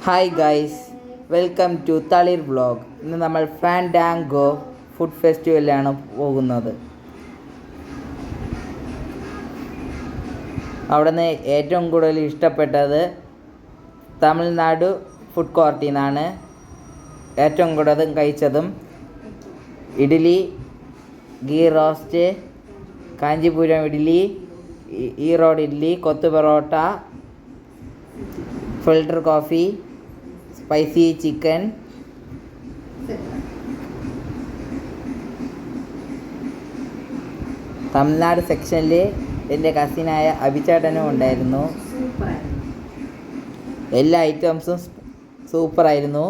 Hi guys, welcome to Thalir vlog. ഇന്ന് നമ്മൾ Fandango food ഫെസ്റ്റിവലിലാണ് പോകുന്നത്. അവിടെ നിന്ന് ഏറ്റവും കൂടുതൽ ഇഷ്ടപ്പെട്ടത് തമിഴ്നാട് ഫുഡ് കോർട്ടിൽ നിന്നാണ് ഏറ്റവും കൂടുതൽ കഴിച്ചതും. ഇഡ്ഡലി, ഗീ റോസ്റ്റ്, കാഞ്ചിപുരം ഇഡ്ഡലി, ഈറോഡ് ഇഡ്ഡലി, കൊത്തു parotta, filter coffee, spicy chicken, Tamil Nadu സെക്ഷനിൽ എൻ്റെ കസിനായ അഭിചേട്ടനും ഉണ്ടായിരുന്നു. എല്ലാ ഐറ്റംസും സൂപ്പറായിരുന്നു.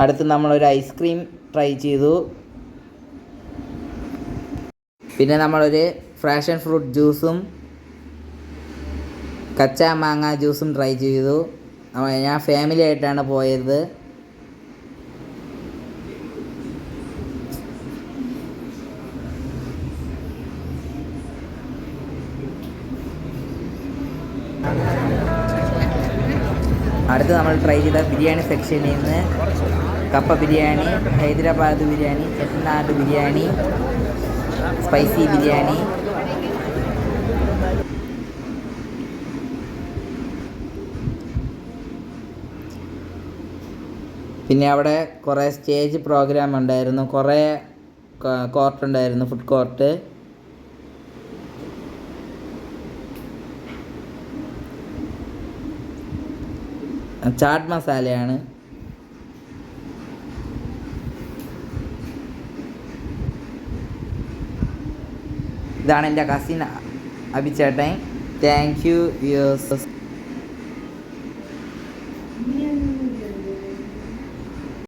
അടുത്ത് നമ്മളൊരു ഐസ്ക്രീം ട്രൈ ചെയ്തു. പിന്നെ നമ്മളൊരു ഫ്രാഷൻ ഫ്രൂട്ട് ജ്യൂസും കച്ചാ മാങ്ങ ജ്യൂസും ട്രൈ ചെയ്തു. ഞാൻ ഫാമിലി ആയിട്ടാണ് പോയത്. അടുത്ത് നമ്മൾ ട്രൈ ചെയ്ത ബിരിയാണി സെക്ഷനിൽ നിന്ന് കപ്പ ബിരിയാണി, ഹൈദരാബാദ് ബിരിയാണി, ചെട്ടിനാട് ബിരിയാണി, സ്പൈസി ബിരിയാണി, പിന്നെ അവിടെ കുറേ സ്റ്റേജ് പ്രോഗ്രാം ഉണ്ടായിരുന്നു, കുറേ കോർട്ടുണ്ടായിരുന്നു, ഫുഡ് കോർട്ട്. ചാട്ട് മസാലയാണ്. ഇതാണ് എൻ്റെ കസിൻ അഭിചേട്ടൻ. Thank you.